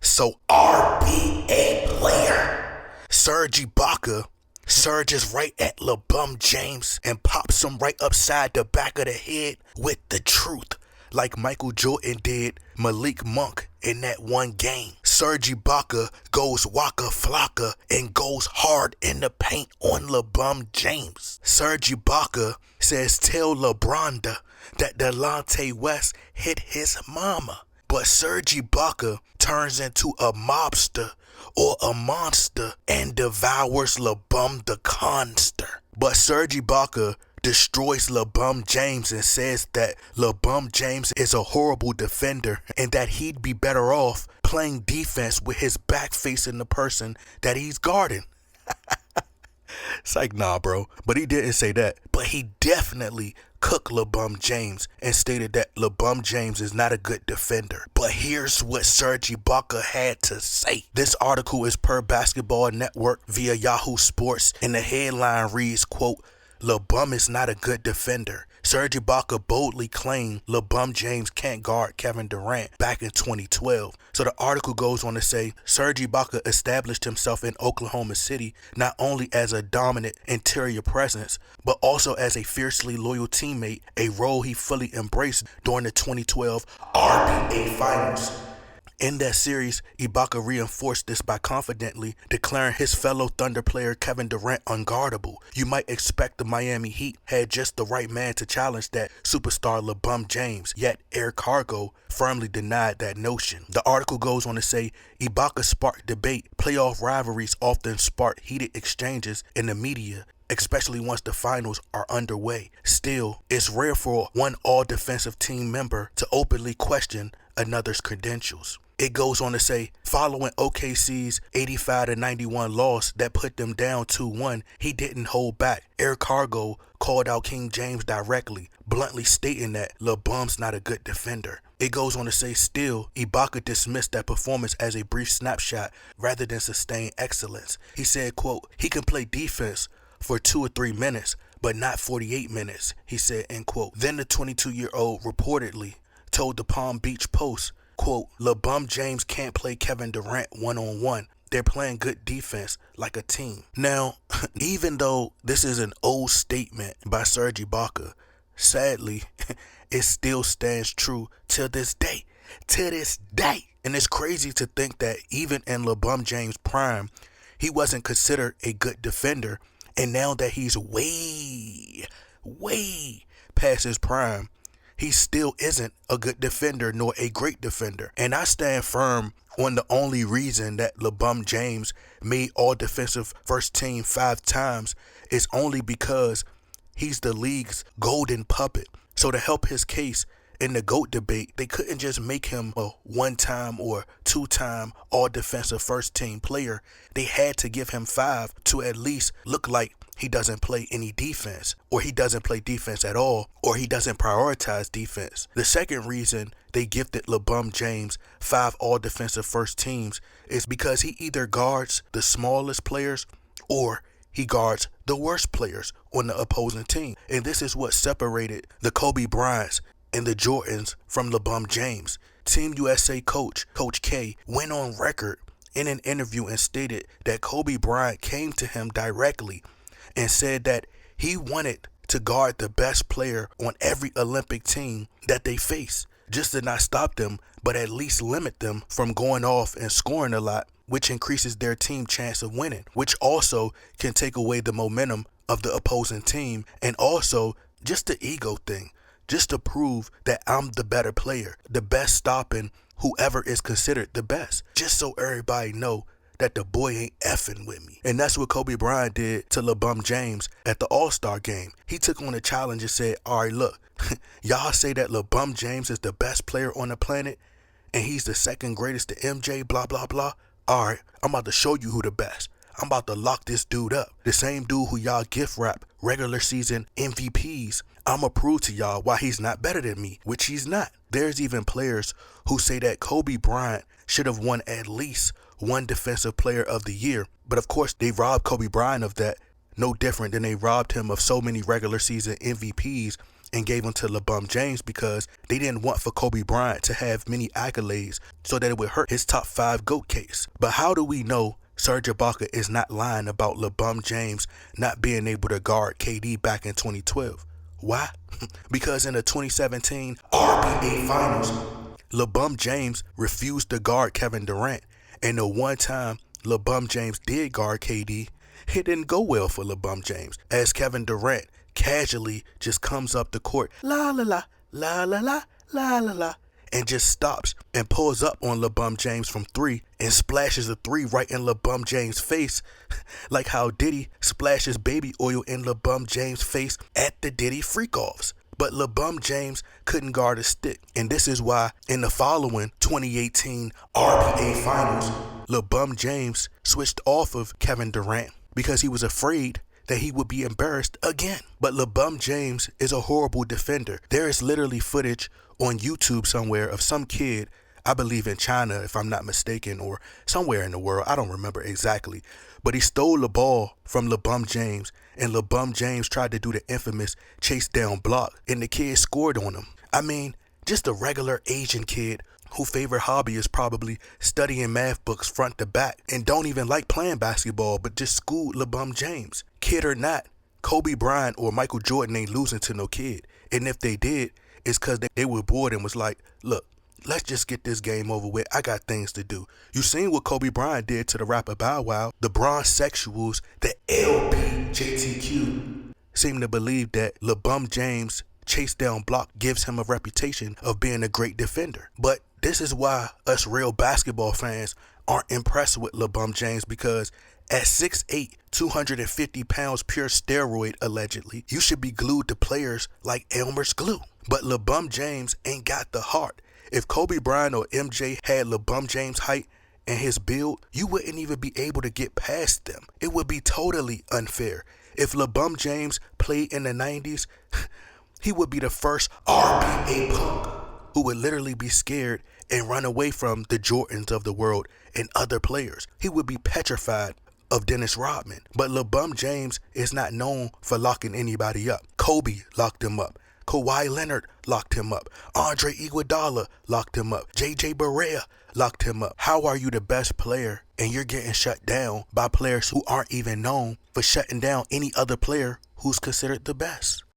So RBA player Serge Ibaka surges right at LeBron James and pops him right upside the back of the head with the truth, like Michael Jordan did Malik Monk in that one game. Serge Ibaka goes waka flocka and goes hard in the paint on LeBron James. Serge Ibaka says tell LeBronda that Delonte West hit his mama. But Serge Ibaka turns into a mobster or a monster and devours LeBron the Conster. But Serge Ibaka destroys LeBron James and says that LeBron James is a horrible defender and that he'd be better off playing defense with his back facing the person that he's guarding. It's like, nah, bro. But he didn't say that. But he definitely cooked LeBron James and stated that LeBron James is not a good defender. But here's what Serge Ibaka had to say. This article is per Basketball Network via Yahoo Sports, and the headline reads, quote, LeBron is not a good defender. Serge Ibaka boldly claimed LeBron James can't guard Kevin Durant back in 2012. So the article goes on to say, Serge Ibaka established himself in Oklahoma City not only as a dominant interior presence, but also as a fiercely loyal teammate, a role he fully embraced during the 2012 RBA Finals. In that series, Ibaka reinforced this by confidently declaring his fellow Thunder player Kevin Durant unguardable. You might expect the Miami Heat had just the right man to challenge that superstar LeBron James, yet Air Cargo firmly denied that notion. The article goes on to say, Ibaka sparked debate. Playoff rivalries often spark heated exchanges in the media, especially once the finals are underway. Still, it's rare for one all-defensive team member to openly question another's credentials. It goes on to say, following OKC's 85-91 loss that put them down 2-1, he didn't hold back. Air Cargo called out King James directly, bluntly stating that LeBron's not a good defender. It goes on to say, still, Ibaka dismissed that performance as a brief snapshot rather than sustained excellence. He said, quote, he can play defense for 2 or 3 minutes, but not 48 minutes, he said, end quote. Then the 22-year-old reportedly told the Palm Beach Post, quote, LeBron James can't play Kevin Durant one-on-one. They're playing good defense like a team. Now, even though this is an old statement by Serge Ibaka, sadly, it still stands true to this day. To this day. And it's crazy to think that even in LeBron James' prime, he wasn't considered a good defender. And now that he's way past his prime, he still isn't a good defender nor a great defender. And I stand firm on the only reason that LeBron James made all defensive first team 5 times is only because he's the league's golden puppet. So to help his case in the GOAT debate, they couldn't just make him a 1-time or 2-time all defensive first team player. They had to give him 5 to at least look like he doesn't play any defense, or he doesn't play defense at all, or he doesn't prioritize defense. The second reason they gifted LeBron James 5 all-defensive first teams is because he either guards the smallest players or he guards the worst players on the opposing team. And this is what separated the Kobe Bryants and the Jordans from LeBron James. Team USA coach, Coach K, went on record in an interview and stated that Kobe Bryant came to him directly and said that he wanted to guard the best player on every Olympic team that they face, just to not stop them, but at least limit them from going off and scoring a lot, which increases their team chance of winning, which also can take away the momentum of the opposing team, and also just the ego thing, just to prove that I'm the better player, the best stopping whoever is considered the best, just so everybody know that the boy ain't effing with me. And that's what Kobe Bryant did to LeBron James at the All-Star game. He took on a challenge and said, all right, look, y'all say that LeBron James is the best player on the planet and he's the second greatest to MJ, blah, blah, blah. All right, I'm about to show you who the best. I'm about to lock this dude up. The same dude who y'all gift wrap regular season MVPs. I'ma prove to y'all why he's not better than me, which he's not. There's even players who say that Kobe Bryant should have won at least one Defensive Player of the Year. But of course, they robbed Kobe Bryant of that, no different than they robbed him of so many regular season MVPs and gave them to LeBron James because they didn't want for Kobe Bryant to have many accolades so that it would hurt his top 5 GOAT case. But how do we know Serge Ibaka is not lying about LeBron James not being able to guard KD back in 2012? Why? Because in the 2017 NBA Finals, LeBron James refused to guard Kevin Durant, and the one time LeBron James did guard KD, it didn't go well for LeBron James, as Kevin Durant casually just comes up the court, la la la, la la la, la la la, and just stops and pulls up on LeBron James from 3 and splashes a 3 right in LeBron James' face, like how Diddy splashes baby oil in LeBron James' face at the Diddy freak-offs. But LeBron James couldn't guard a stick, and this is why in the following 2018 NBA Finals, LeBron James switched off of Kevin Durant because he was afraid that he would be embarrassed again. But LeBron James is a horrible defender. There is literally footage on YouTube somewhere of some kid, I believe in China if I'm not mistaken, or somewhere in the world, I don't remember exactly, but he stole the ball from LeBron James, and LeBron James tried to do the infamous chase down block, and the kid scored on him. I mean, just a regular Asian kid whose favorite hobby is probably studying math books front to back and don't even like playing basketball, but just schooled LeBron James. Kid or not, Kobe Bryant or Michael Jordan ain't losing to no kid. And if they did, it's because they were bored and was like, look, let's just get this game over with. I got things to do. You seen what Kobe Bryant did to the rapper Bow Wow. The Bronzexuals, the LBJTQ, seem to believe that LeBron James' chase down block gives him a reputation of being a great defender. But this is why us real basketball fans aren't impressed with LeBron James, because at 6'8", 250 pounds pure steroid allegedly, you should be glued to players like Elmer's glue. But LeBron James ain't got the heart. If Kobe Bryant or MJ had LeBron James' height and his build, you wouldn't even be able to get past them. It would be totally unfair. If LeBron James played in the 90s, he would be the first RBA punk who would literally be scared and run away from the Jordans of the world and other players. He would be petrified of Dennis Rodman. But LeBron James is not known for locking anybody up. Kobe locked him up. Kawhi Leonard locked him up. Andre Iguodala locked him up. JJ Barea locked him up. How are you the best player and you're getting shut down by players who aren't even known for shutting down any other player who's considered the best?